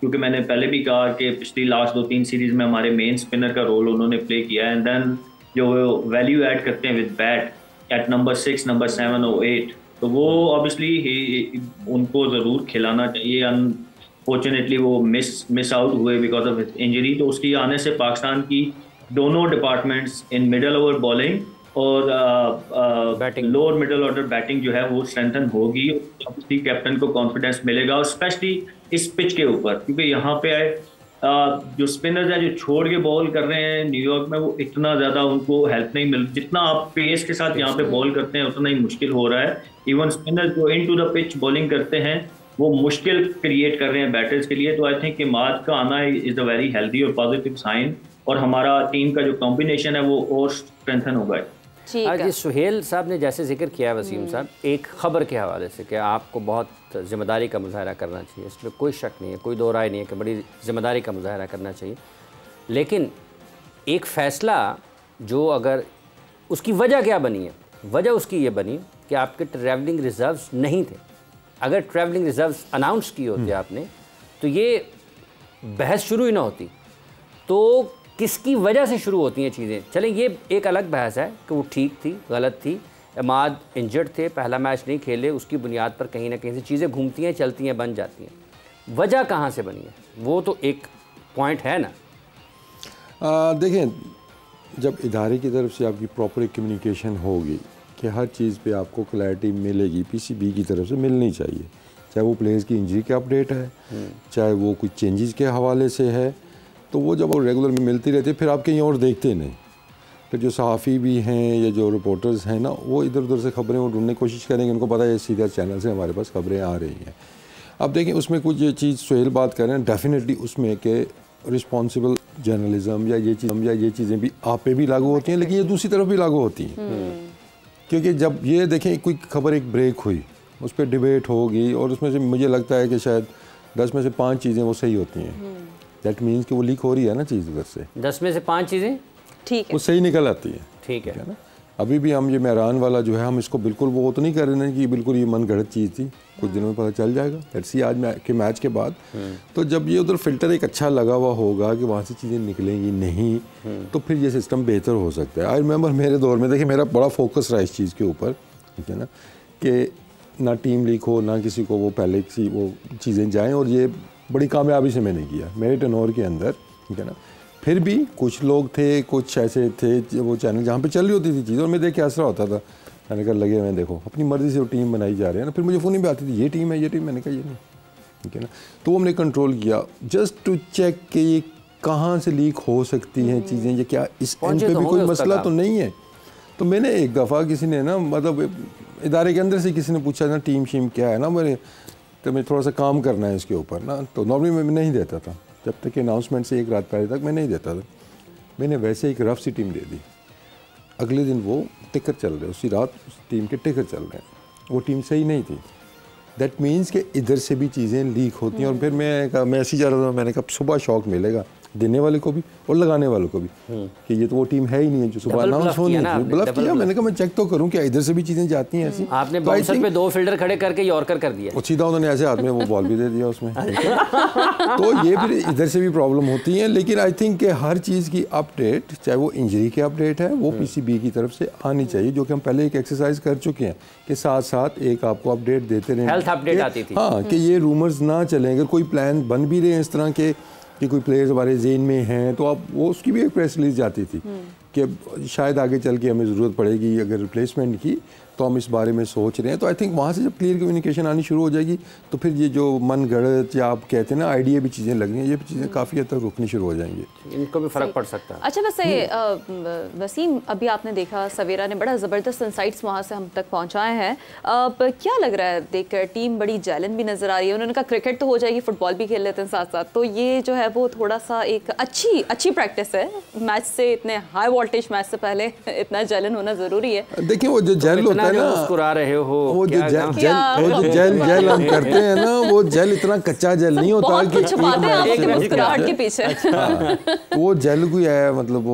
क्योंकि मैंने पहले भी कहा कि पिछली लास्ट 2-3 सीरीज में हमारे मेन स्पिनर का रोल उन्होंने प्ले किया है, एंड देन जो वैल्यू ऐड करते हैं with bat at number 6, number 7 और 8, तो वो ऑब्वियसली उनको ज़रूर खिलाना चाहिए। अनफॉर्चुनेटली वो मिस आउट हुए बिकॉज ऑफ इंजरी, तो उसकी आने से पाकिस्तान की दोनों departments in middle over bowling और लोअर मिडल ऑर्डर बैटिंग जो है वो स्ट्रेंथन होगी। ऑब्वियसली कैप्टन को कॉन्फिडेंस मिलेगा, और स्पेशली इस पिच के ऊपर, क्योंकि यहाँ पे जो स्पिनर्स हैं जो छोड़ के बॉल कर रहे हैं न्यूयॉर्क में, वो इतना ज़्यादा उनको हेल्प नहीं मिल, जितना आप पेस के साथ यहाँ पे बॉल करते हैं उतना ही मुश्किल हो रहा है। इवन स्पिनर्स जो इन टू द पिच बॉलिंग करते हैं वो मुश्किल क्रिएट कर रहे हैं बैटर्स के लिए। तो आई थिंक इमाद का आना इज़ अ वेरी हेल्दी और पॉजिटिव साइन, और हमारा टीम का जो कॉम्बिनेशन है वो और स्ट्रेंथन होगा। जी, सुहेल साहब ने जैसे जिक्र किया है वसीम साहब, एक ख़बर के हवाले से कि आपको बहुत ज़िम्मेदारी का मुजाहरा करना चाहिए, इसमें कोई शक नहीं है, कोई दो राय नहीं है कि बड़ी ज़िम्मेदारी का मुजाहरा करना चाहिए, लेकिन एक फ़ैसला जो अगर उसकी वजह क्या बनी है, वजह उसकी ये बनी कि आपके ट्रैवलिंग रिज़र्व्स नहीं थे। अगर ट्रैवलिंग रिज़र्व्स अनाउंस किए होते आपने, तो ये बहस शुरू ही ना होती। तो किसकी वजह से शुरू होती हैं चीज़ें? चलें, ये एक अलग बहस है कि वो ठीक थी, गलत थी, इमाद इंजर्ड थे, पहला मैच नहीं खेले, उसकी बुनियाद पर कहीं ना कहीं से चीज़ें घूमती हैं, चलती हैं, बन जाती हैं। वजह कहाँ से बनी है, वो तो एक पॉइंट है ना। देखें, जब इदारे की तरफ से आपकी प्रॉपर कम्युनिकेशन होगी कि हर चीज़ पे आपको क्लैरिटी मिलेगी, पीसीबी की तरफ से मिलनी चाहिए, चाहे वो प्लेयर्स की इंजरी का अपडेट है, चाहे वो कुछ चेंजेस के हवाले से है, तो वो जब वो रेगुलर में मिलती रहती है, फिर आप कहीं और देखते नहीं। फिर जो सहाफ़ी भी हैं या जो रिपोर्टर्स हैं ना, वो इधर उधर से खबरें वो ढूंढने की कोशिश करेंगे, उनको पता है सीधा चैनल से हमारे पास खबरें आ रही हैं। अब देखें, उसमें कुछ ये चीज़ सुहेल बात कर रहे हैं, डेफिनेटली उसमें के रिस्पॉन्सिबल जर्नलिज्म या ये चीज़ें भी आप पे भी लागू होती हैं, लेकिन ये दूसरी तरफ भी लागू होती हैं। क्योंकि जब ये देखें कोई खबर एक ब्रेक हुई, उस पर डिबेट होगी, और उसमें से मुझे लगता है कि शायद 10 में से 5 चीज़ें वो सही होती हैं। दैट मीन्स कि वो लीक हो रही है ना चीज़, उधर से 10 में से 5 चीज़ें ठीक है, वो सही निकल आती है, ठीक है ना। अभी भी हम ये मेहरान वाला जो है हम इसको बिल्कुल वो तो नहीं कर रहे हैं कि बिल्कुल ये मन गढ़ंत चीज़ थी, कुछ दिनों में पता चल जाएगा। लेट्स सी आज के मैच के बाद तो जब ये उधर फिल्टर एक अच्छा लगा हुआ होगा कि वहाँ से चीज़ें निकलेंगी नहीं तो फिर ये सिस्टम बेहतर हो सकता है। आई रिमेंबर मेरे दौर में देखिए मेरा बड़ा फोकस रहा इस चीज़ के ऊपर, ठीक है ना, कि ना टीम लीक हो ना किसी को वो पहले की वो चीज़ें जाएँ, और ये बड़ी कामयाबी से मैंने किया मेरे टेनोर के अंदर, ठीक है ना। फिर भी कुछ लोग थे, कुछ ऐसे थे वो चैनल जहाँ पे चल रही होती थी चीज़ और मैं देख के असरा होता था, मैंने कहा लगे मैं देखो अपनी मर्ज़ी से वो टीम बनाई जा रहे हैं ना, फिर मुझे फ़ोन ही पे आती थी ये टीम है ये टीम, मैंने कहा ये नहीं, ठीक है ना। तो वो हमने कंट्रोल किया जस्ट टू चेक कि ये कहाँ से लीक हो सकती हैं चीज़ें, ये क्या इस एंड पे भी कोई मसला तो नहीं है। तो मैंने एक दफ़ा किसी ने ना मतलब इदारे के अंदर से किसी ने पूछा ना टीम शीम क्या है ना, मेरे तो मैं थोड़ा सा काम करना है इसके ऊपर ना, तो नॉर्मली मैं नहीं देता था जब तक अनाउंसमेंट से एक रात पहले तक मैं नहीं देता था। मैंने वैसे एक रफ सी टीम दे दी, अगले दिन वो टिकर चल रहे, उसी रात उस टीम के टिकर चल रहे हैं, वो टीम सही नहीं थी। दैट मीन्स कि इधर से भी चीज़ें लीक होती हैं। और फिर मैं ऐसी जा रहा था, मैंने कहा सुबह शौक मिलेगा देने वाले को भी और लगाने वालों को भी कि ये तो वो टीम है ही नहीं है जो सुबह अनाउंस होनी थी। ब्लफ किया, मैंने कहा मैं चेक तो करूं क्या इधर से भी चीज़ें जाती हैं ऐसी। आपने बाउंसर पे 2 फील्डर खड़े करके यॉर्कर कर दिया, सीधा उन्होंने ऐसे हाथ में वो बॉल भी दे दिया उसमें। तो ये फिर इधर से भी प्रॉब्लम होती है। लेकिन आई थिंक कि हर चीज़ की अपडेट, चाहे वो इंजरी की अपडेट है, वो पीसीबी की तरफ से आनी चाहिए, जो कि हम पहले एक एक्सरसाइज कर चुके हैं कि साथ साथ एक आपको अपडेट देते रहें, हेल्थ अपडेट आती थी। हाँ, कि ये रूमर्स ना चलें, अगर कोई प्लान बन भी रहे हैं इस तरह के कि कोई प्लेयर्स हमारे जेन में हैं तो आप वो उसकी भी एक प्रेस रिलीज जाती थी कि शायद आगे चल के हमें ज़रूरत पड़ेगी अगर रिप्लेसमेंट की, तो हम इस बारे में सोच रहे हैं। तो आई थिंक वहाँ से जब क्लियर कम्युनिकेशन आनी शुरू हो जाएगी तो फिर ये जो मन गढ़ंत या आप कहते हैं ना आइडिया भी चीज़ें लग रही हैं, ये भी चीज़ें काफ़ी हद तक रुकनी शुरू हो जाएंगी, इनको भी फ़र्क पड़ सकता है। अच्छा वैसे वसीम, अभी आपने देखा सवेरा ने बड़ा ज़बरदस्त इंसाइट्स वहाँ से हम तक पहुँचाए हैं, अब क्या लग रहा है देखकर? टीम बड़ी जैलन भी नज़र आ रही है, उन्होंने कहा क्रिकेट तो हो जाएगी, फुटबॉल भी खेल लेते हैं साथ साथ, तो ये जो है वो थोड़ा सा एक अच्छी प्रैक्टिस है। मैच से इतने हाई वोल्टेज मैच से पहले इतना जैलन होना ज़रूरी है। देखिए वो जो जैल होता है ना, मुस्कुरा रहे हो, वो जो जेल हम करते हैं ना, वो जेल इतना कच्चा जेल नहीं होता कि मुस्कुराहट के पीछे वो जेल कोई है, मतलब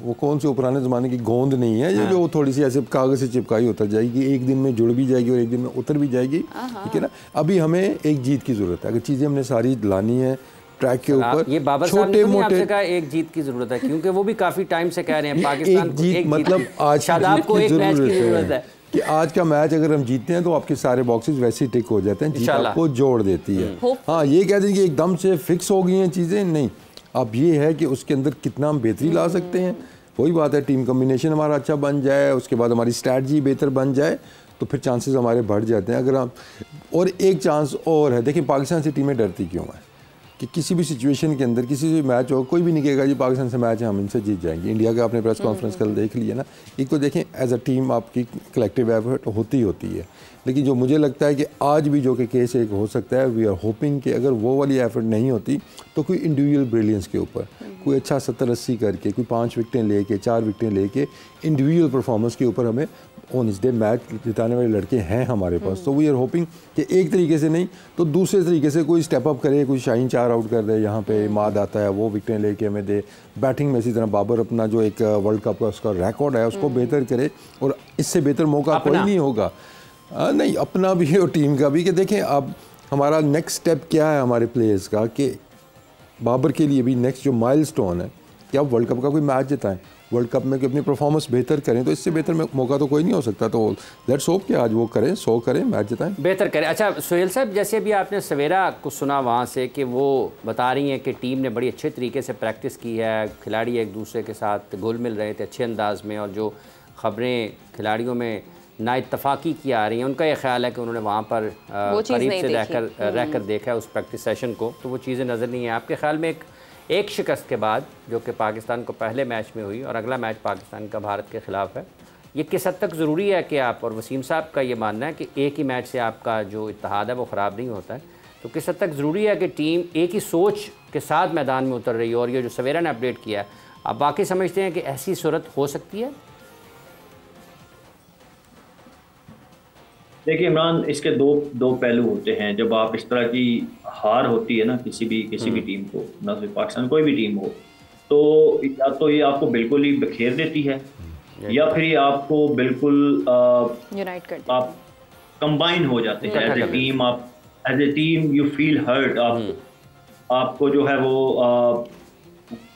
वो कौन से पुराने ज़माने की गोंद नहीं है, ये जो थोड़ी सी ऐसे कागज़ से चिपकाई उतर जाएगी, एक दिन में जुड़ भी जाएगी और एक दिन में उतर भी जाएगी, ठीक है ना। अभी हमें एक जीत की ज़रूरत है, अगर चीज़ें हमने सारी लानी है ट्रैक के ऊपर। ये बाबर साहब ने आपसे कहा एक जीत की जरूरत है, क्योंकि वो भी काफी टाइम से कह रहे हैं पाकिस्तान को एक मतलब आज शादाब को एक मैच की जरूरत है कि आज का मैच अगर हम जीतते हैं तो आपके सारे बॉक्सेस वैसे ही टिक हो जाते हैं, जीत आपको जोड़ देती है। हाँ, ये कह दें कि एकदम से फिक्स हो गई हैं चीज़ें, नहीं। अब ये है कि उसके अंदर कितना हम बेहतरी ला सकते हैं, वही बात है। टीम कम्बिनेशन हमारा अच्छा बन जाए, उसके बाद हमारी स्ट्रैटेजी बेहतर बन जाए तो फिर चांसेस हमारे बढ़ जाते हैं। अगर हम और एक चांस और है, देखिए पाकिस्तान से टीमें डरती क्यों है कि किसी भी सिचुएशन के अंदर किसी भी मैच हो, कोई भी नहीं कहेगा जी पाकिस्तान से मैच है हम इनसे जीत जाएंगे। इंडिया का आपने प्रेस कॉन्फ्रेंस कल देख लिया ना, एक तो देखें एज अ टीम आपकी कलेक्टिव एफर्ट होती है, लेकिन जो मुझे लगता है कि आज भी जो कि केस एक हो सकता है, वी आर होपिंग कि अगर वो वाली एफर्ट नहीं होती तो कोई इंडिविजुअल ब्रिलियंस के ऊपर कोई अच्छा 70-80 करके, कोई 5 विकेटें लेके 4 विकेटें लेके इंडिविजुअल परफॉर्मेंस के ऊपर हमें ऑन इस डे मैच जिताने वाले लड़के हैं हमारे पास। तो वी आर होपिंग कि एक तरीके से नहीं तो दूसरे तरीके से कोई स्टेप अप करे, कोई शाहीन 4 आउट कर दे, यहाँ पे माद आता है वो विकेटें लेके हमें दे। बैटिंग में इसी तरह बाबर अपना जो एक वर्ल्ड कप का उसका रिकॉर्ड है उसको बेहतर करे, और इससे बेहतर मौका कोई नहीं होगा। नहीं, अपना भी और टीम का भी, कि देखें अब हमारा नेक्स्ट स्टेप क्या है हमारे प्लेयर्स का, कि बाबर के लिए भी नेक्स्ट जो माइलस्टोन है कि आप वर्ल्ड कप का कोई मैच जिताएं, वर्ल्ड कप में कि अपनी परफॉर्मेंस बेहतर करें, तो इससे बेहतर मौका तो कोई नहीं हो सकता। तो लेट्स होप कि आज वो करें, 100 करें, मैच जिताएं, बेहतर करें। अच्छा सुहेल साहब, जैसे अभी आपने सवेरा को सुना वहाँ से कि वो बता रही हैं कि टीम ने बड़ी अच्छे तरीके से प्रैक्टिस की है, खिलाड़ी एक दूसरे के साथ घुल मिल रहे थे अच्छे अंदाज में, और जो ख़बरें खिलाड़ियों में नाइत्तफ़ाक़ी की आ रही हैं, उनका ये ख्याल है कि उन्होंने वहाँ पर करीब से रहकर देखा है उस प्रैक्टिस सेशन को, तो वो चीज़ें नज़र नहीं है। आपके ख्याल में एक शिकस्त के बाद जो कि पाकिस्तान को पहले मैच में हुई और अगला मैच पाकिस्तान का भारत के ख़िलाफ़ है, ये किस हद तक ज़रूरी है कि आप, और वसीम साहब का ये मानना है कि एक ही मैच से आपका जो इत्तेहाद है वो ख़राब नहीं होता है, तो किस हद तक ज़रूरी है कि टीम एक ही सोच के साथ मैदान में उतर रही है? और ये जो सवेरा ने अपडेट किया, आप बाकी समझते हैं कि ऐसी सूरत हो सकती है? देखिए इमरान, इसके दो पहलू होते हैं। जब आप इस तरह की हार होती है ना किसी भी टीम को, ना सिर्फ पाकिस्तान कोई भी टीम हो, तो या तो ये आपको बिल्कुल ही बखेर देती है, या फिर आपको बिल्कुल यूनाइट कर आप कंबाइन हो जाते हैं एज ए टीम। आप as a team you feel hurt, आपको जो है वो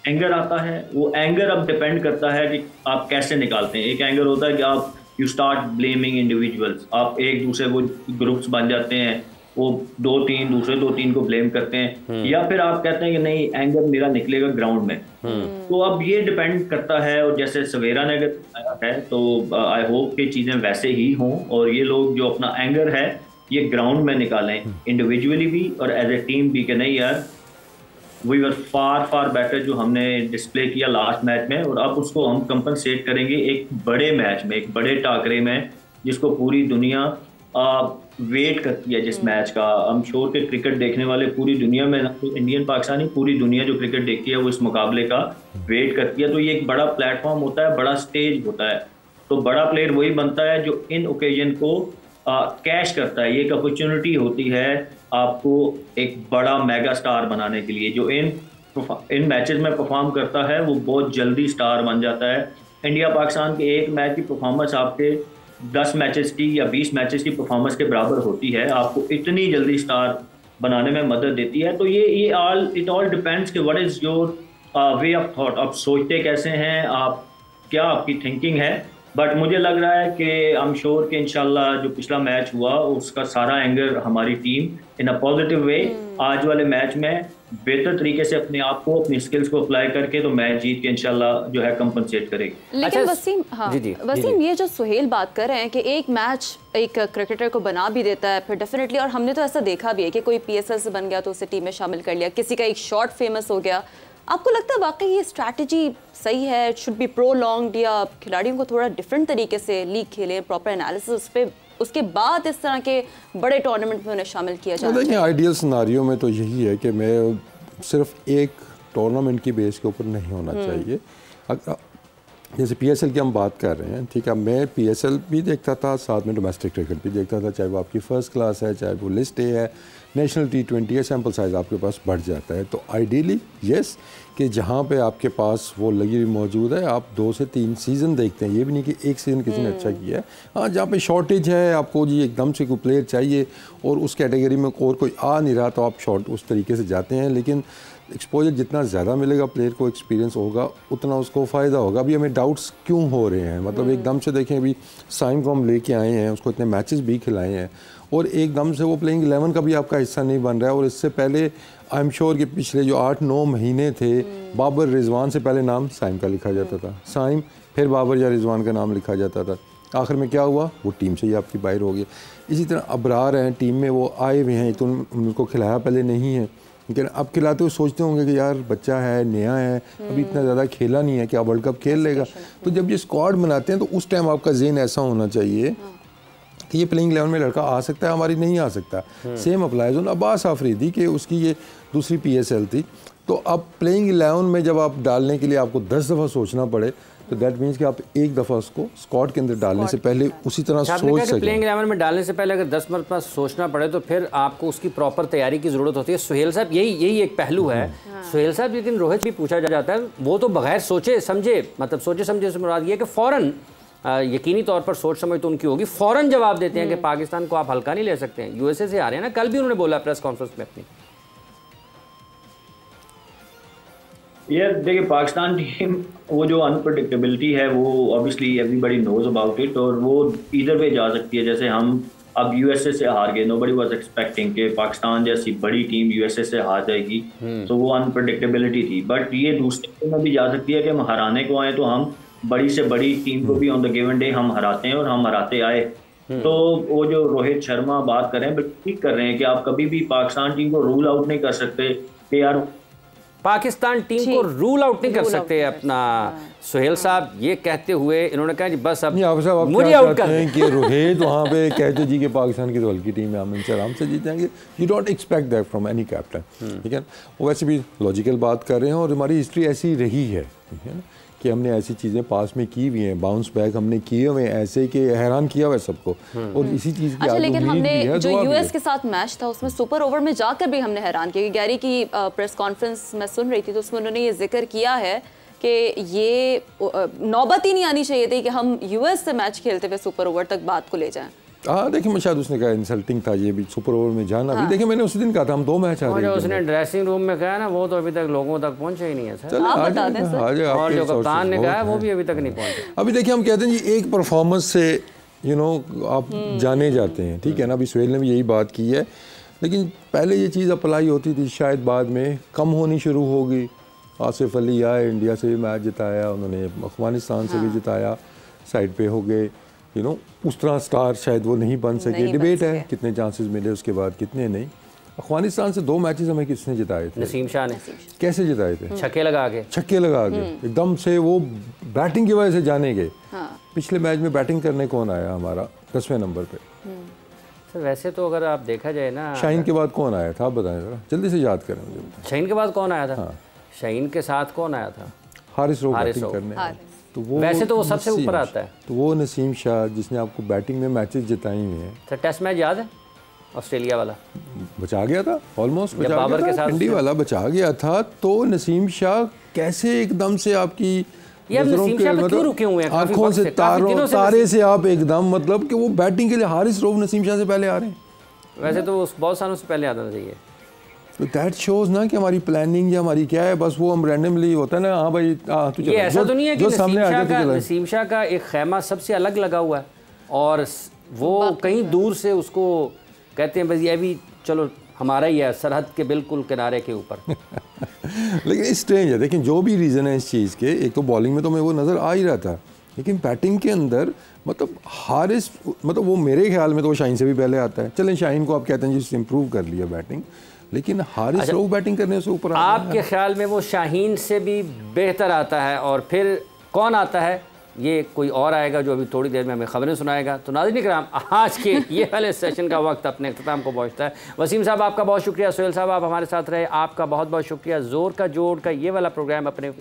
एंगर आता है। वो एंगर अब डिपेंड करता है कि आप कैसे निकालते हैं। एक एंगर होता है कि आप यू स्टार्ट ब्लेमिंग इंडिविजुअल्स, आप एक दूसरे को ग्रुप्स बन जाते हैं, वो दूसरे दो तीन को ब्लेम करते हैं, या फिर आप कहते हैं कि नहीं एंगर मेरा निकलेगा ग्राउंड में। तो अब ये डिपेंड करता है। और जैसे सवेरा ने अगर बताया है तो आई होप कि चीज़ें वैसे ही हों और ये लोग जो अपना एंगर है ये ग्राउंड में निकालें, इंडिविजुअली भी और एज ए टीम भी, कि नहीं यार वी वर फार बेटर जो हमने डिस्प्ले किया लास्ट मैच में, और अब उसको हम कंपनसेट करेंगे एक बड़े मैच में, एक बड़े टाकरे में, जिसको पूरी दुनिया वेट करती है जिस मैच का। हम श्योर के क्रिकेट देखने वाले पूरी दुनिया में, तो इंडियन पाकिस्तानी, पूरी दुनिया जो क्रिकेट देखती है वो इस मुकाबले का वेट करती है। तो ये एक बड़ा प्लेटफॉर्म होता है, बड़ा स्टेज होता है। तो बड़ा प्लेयर वही बनता है जो इन ओकेजन को कैश करता है। ये एक अपॉर्चुनिटी होती है आपको एक बड़ा मेगा स्टार बनाने के लिए। जो इन मैचेस में परफॉर्म करता है वो बहुत जल्दी स्टार बन जाता है। इंडिया पाकिस्तान के एक मैच की परफॉर्मेंस आपके 10 मैचेस की या 20 मैचेस की परफॉर्मेंस के बराबर होती है, आपको इतनी जल्दी स्टार बनाने में मदद देती है। तो ये इट ऑल डिपेंड्स कि what is your way of thought, आप सोचते कैसे हैं, आप क्या आपकी थिंकिंग है। बट मुझे लग रहा है कि आई एम श्योर कि इंशाल्लाह जो पिछला मैच हुआ उसका सारा एंगर हमारी team in a positive way आज वाले मैच में बेहतर तरीके से अपने आप को, अपनी स्किल्स को अप्लाई करके तो मैच जीत के इंशाल्लाह जो है कंपनसेट करेगी। लेकिन वसीम, हाँ वसीम, ये जो सुहेल बात कर रहे हैं कि एक मैच एक क्रिकेटर को बना भी देता है फिर डेफिनेटली, और हमने तो ऐसा देखा भी है कि कोई PSL से बन गया तो उसे टीम में शामिल कर लिया, किसी का एक शॉट फेमस हो गया। आपको लगता है वाकई ये स्ट्रैटेजी सही है, शुड बी प्रोलॉन्ग्ड, या खिलाड़ियों को थोड़ा डिफरेंट तरीके से लीग खेलें, प्रॉपर एनालिसिस पे, उसके बाद इस तरह के बड़े टूर्नामेंट में उन्हें शामिल किया जाए? देखिए आइडियल सिनारियो में तो यही है कि मैं सिर्फ एक टूर्नामेंट की बेस के ऊपर नहीं होना चाहिए। जैसे PSL की हम बात कर रहे हैं, ठीक है, मैं PSL भी देखता था, साथ में डोमेस्टिक क्रिकेट भी देखता था, चाहे वो आपकी फ़र्स्ट क्लास है, चाहे वो लिस्ट ए है, नेशनल T20 है, सैम्पल साइज़ आपके पास बढ़ जाता है। तो आइडियली यस कि जहाँ पे आपके पास वो लगी मौजूद है, आप 2 से 3 सीज़न देखते हैं, ये भी नहीं कि एक सीज़न किसी ने अच्छा किया है। हाँ, जहाँ पे शॉर्टेज है, आपको जी एकदम से कोई प्लेयर चाहिए और उस कैटेगरी में और कोई आ नहीं रहा, तो आप शॉर्ट उस तरीके से जाते हैं। लेकिन एक्सपोजर जितना ज़्यादा मिलेगा प्लेयर को, एक्सपीरियंस होगा, उतना उसको फ़ायदा होगा। अभी हमें डाउट्स क्यों हो रहे हैं, मतलब एकदम से देखें, अभी साइम को हम लेके आए हैं, उसको इतने मैचेस भी खिलाए हैं और एकदम से वो प्लेइंग 11 का भी आपका हिस्सा नहीं बन रहा है। और इससे पहले आई एम श्योर कि पिछले जो 8-9 महीने थे, बाबर रिजवान से पहले नाम साइम का लिखा जाता था, साइम फिर बाबर या रिजवान का नाम लिखा जाता था। आखिर में क्या हुआ, वो टीम से ही आपकी बाहर हो गई। इसी तरह अबरार हैं टीम में, वो आए हुए हैं, तो उनको खिलाया पहले नहीं है, लेकिन अब खिलाते हुए सोचते होंगे कि यार बच्चा है, नया है, अभी इतना ज़्यादा खेला नहीं है, क्या वर्ल्ड कप खेल लेगा। तो जब ये स्क्वाड बनाते हैं तो उस टाइम आपका ज़हन ऐसा होना चाहिए कि ये प्लेइंग 11 में लड़का आ सकता है, हमारी नहीं आ सकता। Same applies on Abbas Afridi कि उसकी ये दूसरी PSL थी। तो अब प्लेइंग 11 में जब आप डालने के लिए आपको 10 दफ़ा सोचना पड़े, तो दैट मीन्स कि आप एक दफ़ा उसको स्क्वाड के अंदर डालने से पहले उसी तरह सोच सकें। प्लेइंग 11 में डालने से पहले अगर 10 मरतबा सोचना पड़े तो फिर आपको उसकी प्रॉपर तैयारी की ज़रूरत होती है। सुहेल साहब, यही एक पहलू है। सुहेल साहब, लेकिन रोहित भी पूछा जाता है, वो तो बगैर सोचे समझे, मतलब सोचे समझे से मुराद ये है कि फ़ौरन, यकीनी तौर पर सोच समझ तो उनकी होगी, फ़ौरन जवाब देते हैं कि पाकिस्तान को आप हल्का नहीं ले सकते हैं, USA से आ रहे हैं ना। कल भी उन्होंने बोला प्रेस कॉन्फ्रेंस में अपनी। ये देखिए पाकिस्तान टीम, वो जो अनप्रडिक्टेबिलिटी है वो obviously everybody knows about it, और वो इधर वे जा सकती है। जैसे हम अब USA से हार गए, नोबडी वाज एक्सपेक्टिंग कि पाकिस्तान जैसी बड़ी टीम USA से हार जाएगी, तो वो अनप्रडिक्टेबिलिटी थी। बट ये दूसरे टीम में भी जा सकती है कि हम हराने को आए तो हम बड़ी से बड़ी टीम को भी ऑन द गिवन डे हम हराते हैं, और हम हराते आए। तो वो जो रोहित शर्मा बात कर रहे हैं, ठीक कर रहे हैं कि आप कभी भी पाकिस्तान टीम को रूल आउट नहीं कर सकते कि यार पाकिस्तान टीम को रूल आउट नहीं कर सकते अपना। सुहेल साहब ये कहते हुए इन्होंने कहा जी बस अब मुझे आउट कर दें कि रोहित वहाँ पे कहते जी कि पाकिस्तान की तो हल्की टीम है, हम इनसे आराम से जीत जाएंगे। You don't expect that from any captain, ठीक है। वो वैसे भी लॉजिकल बात कर रहे हैं और हमारी हिस्ट्री ऐसी रही है, ठीक है ना, कि हमने ऐसी चीज़ें पास में की हुई हैं, बाउंस बैक हमने किए हुए हैं ऐसे कि हैरान किया हुआ है सबको, और इसी चीज़ की लेकिन हमने जो US के साथ मैच था उसमें सुपर ओवर में जाकर भी हमने हैरान किया। गैरी की प्रेस कॉन्फ्रेंस मैं सुन रही थी तो उसमें उन्होंने ये जिक्र किया है कि ये नौबत ही नहीं आनी चाहिए थी कि हम यूएस से मैच खेलते हुए सुपर ओवर तक बात को ले जाएं। हाँ देखिए, मैं शायद उसने कहा इंसल्टिंग था ये भी सुपर ओवर में जाना। हाँ। भी देखिए, मैंने उसी दिन कहा था हम 2 मैच आ रहे हैं। उसने ड्रेसिंग रूम में कहा ना, वो तो अभी तक लोगों तक पहुंचे ही नहीं है सर। आप बता दें सर। और जो कप्तान ने कहा वो भी अभी तक नहीं पहुंचे। अभी देखिए, हम कहते हैं जी एक परफॉर्मेंस से आप जाने जाते हैं, ठीक है ना। अभी सुहेल ने भी यही बात की है, लेकिन पहले ये चीज़ अप्लाई होती थी, शायद बाद में कम होनी शुरू होगी। आसिफ अली आए, इंडिया से भी मैच जिताया उन्होंने, अफगानिस्तान से भी जिताया, साइड पे हो गए। उस तरह स्टार शायद वो नहीं बन सके। डिबेट है कितने चांसेस मिले उसके बाद, कितने नहीं। अफगानिस्तान से 2 मैचेस हमें किसने जिताए थे? नसीम शाह ने। कैसे जिताए थे? छक्के लगा के। छक्के लगा के एकदम से, वो बैटिंग की वजह से जाने गए। पिछले मैच में बैटिंग करने कौन आया हमारा 10वें नंबर पे? सर वैसे तो अगर आप देखा जाए ना, शाहीन के बाद कौन आया था? आप बताएं जरा, जल्दी से याद करें मुझे। शाहीन के बाद कौन आया था? शाहीन के साथ कौन आया था? हारिस रऊफ बैटिंग करने। तो वो वैसे तो वो सबसे ऊपर आता है। तो वो नसीम शाह जिसने आपको बैटिंग में मैचेस जिताई हुए हैं। सर टेस्ट मैच याद है ऑस्ट्रेलिया वाला? बचा गया था, ऑलमोस्ट बचा बाबर गया के था, साथ पिंडी वाला बचा गया था। तो नसीम शाह कैसे एकदम से आपकी नसीम शाह पे क्यों रुके हुए हैं? आंखों से तारे से आप एकदम, मतलब कि वो बैटिंग के लिए हारिस रऊफ नसीम शाह से पहले आ रहे हैं। वैसे तो उस बहुत सालों से पहले आना चाहिए। तो दैट शोज ना कि हमारी प्लानिंग या हमारी क्या है, बस वो हम रैंडमली होता है ना। हाँ भाई तू ये ऐसा तो नहीं है कि नसीम शाह का एक खैमा सबसे अलग लगा हुआ है और वो कहीं दूर से उसको कहते हैं बस ये भी चलो हमारा ही है, सरहद के बिल्कुल किनारे के ऊपर। लेकिन स्ट्रेंज है। देखिए जो भी रीज़न है इस चीज़ के, एक तो बॉलिंग में तो मैं वो नज़र आ ही रहा था, लेकिन बैटिंग के अंदर मतलब हारिस, मतलब वो मेरे ख्याल में तो वो शाहीन से भी पहले आता है। चलें शाहीन को आप कहते हैं जिससे इम्प्रूव कर लिया बैटिंग, लेकिन हारिस रऊफ बैटिंग करने से ऊपर आपके ख्याल में वो शाहीन से भी बेहतर आता है। और फिर कौन आता है? ये कोई और आएगा जो अभी थोड़ी देर में हमें खबरें सुनाएगा। तो नाज़रीन किराम, आज के ये वाले सेशन का वक्त अपने अख्ताम को पहुंचता है। वसीम साहब आपका बहुत शुक्रिया, सुहेल साहब आप हमारे साथ रहे, आपका बहुत बहुत शुक्रिया। जोर का जोड़ का ये वाला प्रोग्राम अपने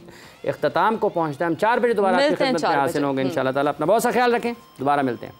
अख्ताम को पहुँचता है। हम 4 बजे दोबारा आपकी खिदमत में हासिल होंगे इंशाल्लाह ताला। अपना बहुत सा ख्याल रखें, दोबारा मिलते हैं।